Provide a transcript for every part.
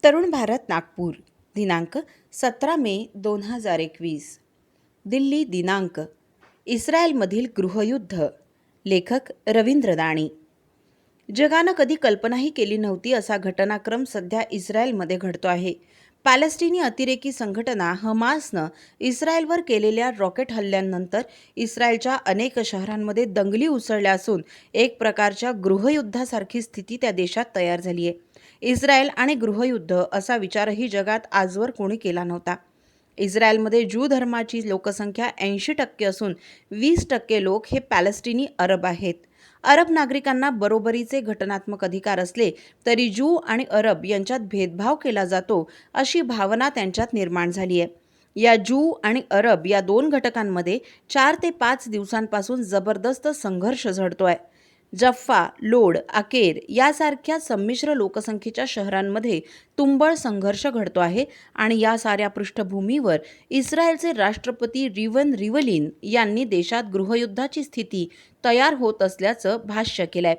तरुण भारत नागपूर दिनांक 17 मे 2021. दिल्ली दिनांक. इस्रायलमधील गृहयुद्ध. लेखक रवींद्र दाणी. जगानं कधी कल्पनाही केली नव्हती असा घटनाक्रम सध्या इस्रायलमध्ये घडतो आहे. पॅलेस्टिनी अतिरेकी संघटना हमासनं इस्रायलवर केलेल्या रॉकेट हल्ल्यांनंतर इस्रायलच्या अनेक शहरांमध्ये दंगली उसळल्या असून एक प्रकारच्या गृहयुद्धासारखी स्थिती त्या देशात तयार झाली आहे. इस्रायल आणि गृहयुद्ध असा विचारही जगात आजवर कोणी केला नव्हता. इस्रायलमध्ये ज्यू धर्माची लोकसंख्या 80% असून 20% लोक हे पॅलेस्टिनी अरब आहेत. अरब नागरिकांना बरोबरीचे घटनात्मक अधिकार असले तरी ज्यू आणि अरब यांच्यात भेदभाव केला जातो अशी भावना त्यांच्यात निर्माण झाली आहे. या ज्यू आणि अरब या दोन घटकांमध्ये 4 ते 5 दिवसांपासून जबरदस्त संघर्ष झडतोय. जफ्फा, लोड, अकेर यासारख्या संमिश्र लोकसंख्येच्या शहरांमध्ये तुंबळ संघर्ष घडतो आहे आणि या साऱ्या पृष्ठभूमीवर इस्रायलचे राष्ट्रपती रिवन रिव्हलिन यांनी देशात गृहयुद्धाची स्थिती तयार होत असल्याचं भाष्य केलंय.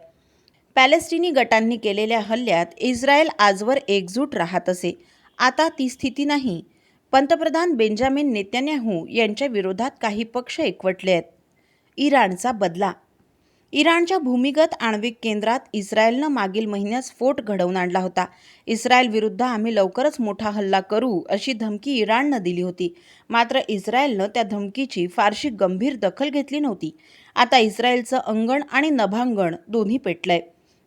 पॅलेस्टिनी गटांनी केलेल्या हल्ल्यात इस्रायल आजवर एकजूट राहत असे. आता ती स्थिती नाही. पंतप्रधान बेंजामिन नेतन्याहू यांच्या विरोधात काही पक्ष एकवटले आहेत. इराणचा बदला. इराणच्या भूमिगत आण्विक केंद्रात इस्रायलनं मागील महिन्यात स्फोट घडवून आणला होता. इस्रायल विरुद्ध आम्ही लवकरच मोठा हल्ला करू अशी धमकी इराणनं दिली होती. मात्र इस्रायलनं त्या धमकीची फारशी गंभीर दखल घेतली नव्हती. आता इस्रायलचं अंगण आणि नभांगण दोन्ही पेटलंय.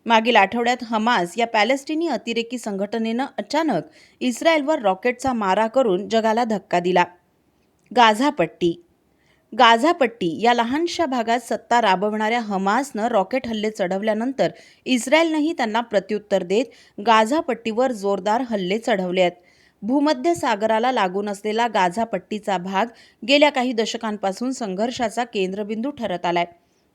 मागील आठवड्यात हमास या पॅलेस्टिनी अतिरेकी संघटनेनं अचानक इस्रायलवर रॉकेटचा मारा करून जगाला धक्का दिला. गाझा पट्टी. गाझा पट्टी या लहानशा भागात सत्ता राबवणाऱ्या हमासनं रॉकेट हल्ले चढवल्यानंतर इस्रायलनंही त्यांना प्रत्युत्तर देत गाझा पट्टीवर जोरदार हल्ले चढवले आहेत. भूमध्य सागराला लागून असलेला गाझा पट्टीचा भाग गेल्या काही दशकांपासून संघर्षाचा केंद्रबिंदू ठरत आलाय.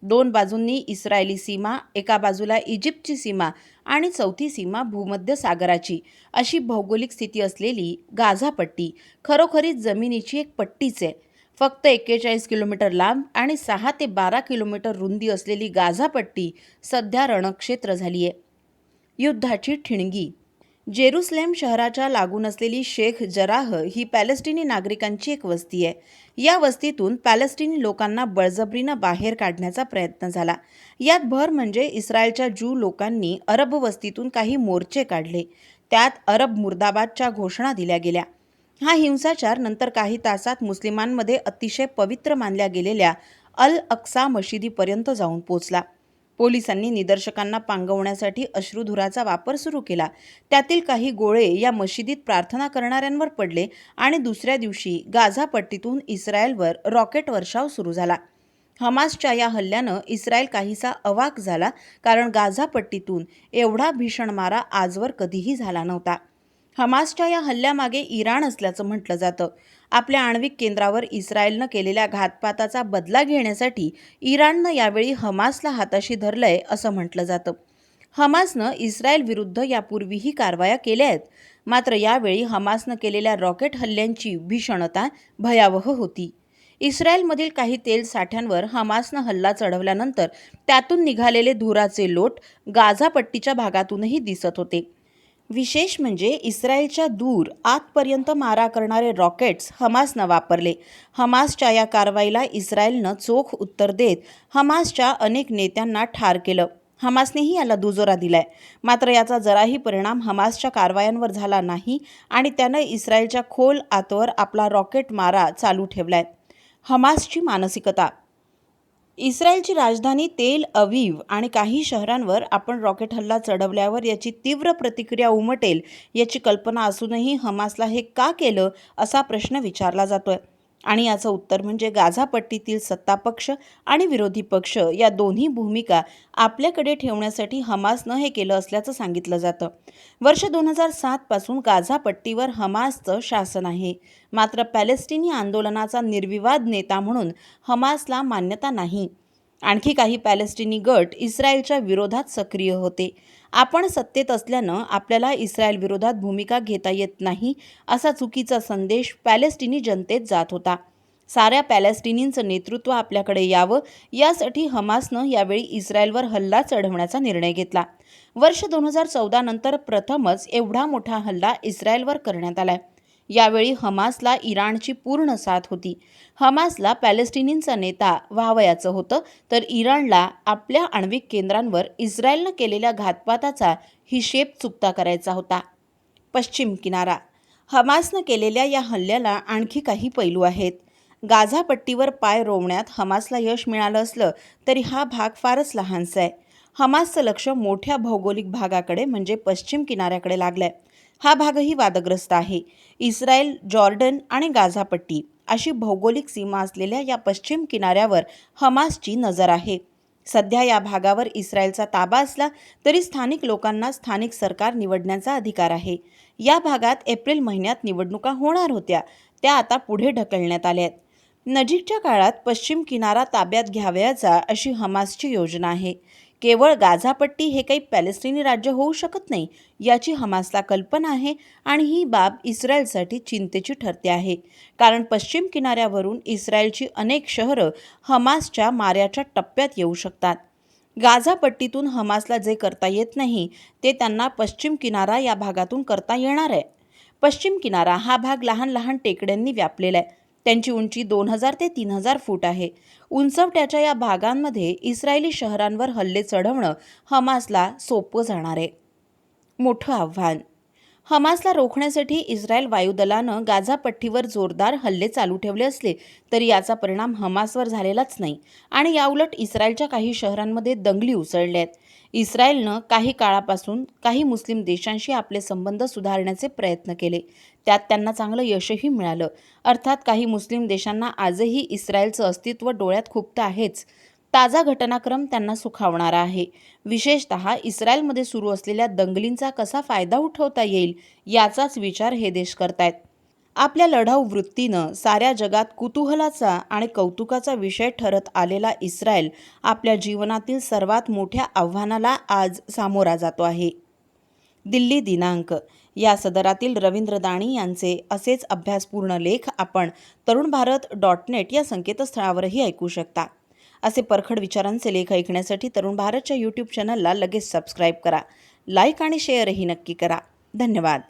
दोन बाजूंनी इस्रायली सीमा, एका बाजूला इजिप्तची सीमा आणि चौथी सीमा भूमध्य सागराची अशी भौगोलिक स्थिती असलेली गाझा पट्टी खरोखरीच जमिनीची एक पट्टीच आहे. फक्त 41 किलोमीटर लांब आणि 6 ते 12 किलोमीटर रुंदी असलेली गाझा पट्टी सध्या रणक्षेत्र झाली आहे. युद्धाची ठिणगी. जेरुसलेम शहराच्या लागून असलेली शेख जराह ही पॅलेस्टिनी नागरिकांची एक वस्ती आहे. या वस्तीतून पॅलेस्टिनी लोकांना बळजबरीनं बाहेर काढण्याचा प्रयत्न झाला. यात भर म्हणजे इस्रायलच्या ज्यू लोकांनी अरब वस्तीतून काही मोर्चे काढले. त्यात अरब मुर्दाबादच्या घोषणा दिल्या गेल्या. हा हिंसाचार नंतर काही तासात मुस्लिमांमध्ये अतिशय पवित्र मानल्या गेलेल्या अल अक्सा मशिदीपर्यंत जाऊन पोचला. पोलिसांनी निदर्शकांना पांगवण्यासाठी अश्रुधुराचा वापर सुरू केला. त्यातील काही गोळे या मशिदीत प्रार्थना करणाऱ्यांवर पडले आणि दुसऱ्या दिवशी गाझा पट्टीतून इस्रायलवर रॉकेट वर्षाव सुरू झाला. हमासच्या या हल्ल्यानं इस्रायल काहीसा अवाक झाला, कारण गाझा पट्टीतून एवढा भीषण मारा आजवर कधीही झाला नव्हता. हमासच्या या हल्ल्यामागे इराण असल्याचं म्हटलं जातं. आपल्या आण्विक केंद्रावर इस्रायलनं केलेल्या घातपाताचा बदला घेण्यासाठी इराणनं यावेळी हमासला हाताशी धरलंय असं म्हटलं जातं. हमासनं इस्रायल विरुद्ध यापूर्वीही कारवाया केल्या आहेत. मात्र यावेळी हमासनं केलेल्या रॉकेट हल्ल्यांची भीषणता भयावह होती. इस्रायलमधील काही तेल साठ्यांवर हमासनं हल्ला चढवल्यानंतर त्यातून निघालेले धुराचे लोट गाझा पट्टीच्या भागातूनही दिसत होते. विशेष म्हणजे इस्रायलच्या दूर आतपर्यंत मारा करणारे रॉकेट्स हमासनं वापरले. हमासच्या या कारवाईला इस्रायलनं चोख उत्तर देत हमासच्या अनेक नेत्यांना ठार केलं. हमासनेही याला दुजोरा दिलाय. मात्र याचा जराही परिणाम हमासच्या कारवायांवर झाला नाही आणि त्यानं इस्रायलच्या खोल आतवर आपला रॉकेट मारा चालू ठेवलाय. हमासची मानसिकता. इस्रायलची राजधानी तेल अवीव आणि काही शहरांवर आपण रॉकेट हल्ला चढवल्यावर याची तीव्र प्रतिक्रिया उमटेल याची कल्पना असूनही हमासला हे का केलं असा प्रश्न विचारला जातोय. आणि याचं उत्तर म्हणजे गाझा पट्टीतील सत्तापक्ष आणि विरोधी पक्ष या दोन्ही भूमिका आपल्याकडे ठेवण्यासाठी हमासनं हे केलं असल्याचं सांगितलं जातं. वर्ष 2007 पासून गाझा पट्टीवर हमासचं शासन आहे. मात्र पॅलेस्टिनी आंदोलनाचा निर्विवाद नेता म्हणून हमासला मान्यता नाही. आणखी काही पॅलेस्टिनी गट इस्रायलच्या विरोधात सक्रिय होते. आपण सत्तेत असल्यानं आपल्याला इस्रायल विरोधात भूमिका घेता येत नाही असा चुकीचा संदेश पॅलेस्टिनी जनतेत जात होता. साऱ्या पॅलेस्टिनींचं नेतृत्व आपल्याकडे यावं यासाठी हमासनं यावेळी इस्रायलवर हल्ला चढवण्याचा निर्णय घेतला. वर्ष 2014 नंतर प्रथमच एवढा मोठा हल्ला इस्रायलवर करण्यात आलाय. यावेळी हमासला इराणची पूर्ण साथ होती. हमासला पॅलेस्टिनींचा नेता व्हावयाचं होतं, तर इराणला आपल्या आण्विक केंद्रांवर इस्रायलनं केलेल्या घातपाताचा हिशेब चुकता करायचा होता. पश्चिम किनारा. हमासनं केलेल्या या हल्ल्याला आणखी काही पैलू आहेत. गाझा पट्टीवर पाय रोवण्यात हमासला यश मिळालं असलं तरी हा भाग फारच लहानसा आहे. हमासचं लक्ष मोठ्या भौगोलिक भागाकडे म्हणजे पश्चिम किनाऱ्याकडे लागलंय. हा भागही वादग्रस्त आहे. इस्रायल, जॉर्डन आणि गाझा पट्टी अशी भौगोलिक सीमा असलेल्या या पश्चिम किनाऱ्यावर हमासची नजर आहे. सध्या या भागावर इस्रायलचा ताबा असला तरी स्थानिक लोकांना स्थानिक सरकार निवडण्याचा अधिकार आहे. या भागात एप्रिल महिन्यात निवडणुका होणार होत्या, त्या आता पुढे ढकलण्यात आल्या आहेत. नजीकच्या काळात पश्चिम किनारा ताब्यात घ्यावयाचा अशी हमासची योजना आहे. केवळ गाझापट्टी हे काही पॅलेस्टिनी राज्य होऊ शकत नाही याची हमासला कल्पना आहे आणि ही बाब इस्रायलसाठी चिंतेची ठरते आहे. कारण पश्चिम किनाऱ्यावरून इस्रायलची अनेक शहरं हमासच्या माऱ्याच्या टप्प्यात येऊ शकतात. गाझापट्टीतून हमासला जे करता येत नाही ते त्यांना पश्चिम किनारा या भागातून करता येणार आहे. पश्चिम किनारा हा भाग लहान लहान टेकड्यांनी व्यापलेला आहे. त्यांची उंची 2000 ते 3000 फूट आहे. उंचवट्याच्या या भागांमध्ये इस्रायली शहरांवर हल्ले चढवणं हमासला सोपं जाणार आहे. मोठं आव्हान. हमासला रोखण्यासाठी इस्रायल वायुदलानं गाझा पट्टीवर जोरदार हल्ले चालू ठेवले असले तरी याचा परिणाम हमासवर झालेलाच नाही आणि याउलट इस्रायलच्या काही शहरांमध्ये दंगली उसळल्या आहेत. इस्रायलनं काही काळापासून काही मुस्लिम देशांशी आपले संबंध सुधारण्याचे प्रयत्न केले. त्यात त्यांना चांगलं यशही मिळालं. अर्थात काही मुस्लिम देशांना आजही इस्रायलचं अस्तित्व डोळ्यात खुपतं आहेच. ताजा घटनाक्रम त्यांना सुखावणारा आहे. विशेषतः इस्रायलमध्ये सुरू असलेल्या दंगलींचा कसा फायदा उठवता येईल याचाच विचार हे देश करतायत. आपल्या लढाऊ वृत्तीनं साऱ्या जगात कुतूहलाचा आणि कौतुकाचा विषय ठरत आलेला इस्रायल आपल्या जीवनातील सर्वात मोठ्या आव्हानाला आज सामोरा जातो आहे. दिल्ली दिनांक या सदरातील रवींद्र दाणी यांचे असेच अभ्यासपूर्ण लेख आपण tarunbharat.net या संकेतस्थळावरही ऐकू शकता. असे परखड विचारांचे लेख ऐकण्यासाठी तरुण भारतच्या यूट्यूब चॅनलला लगेच सबस्क्राईब करा. लाईक आणि शेअरही नक्की करा. धन्यवाद.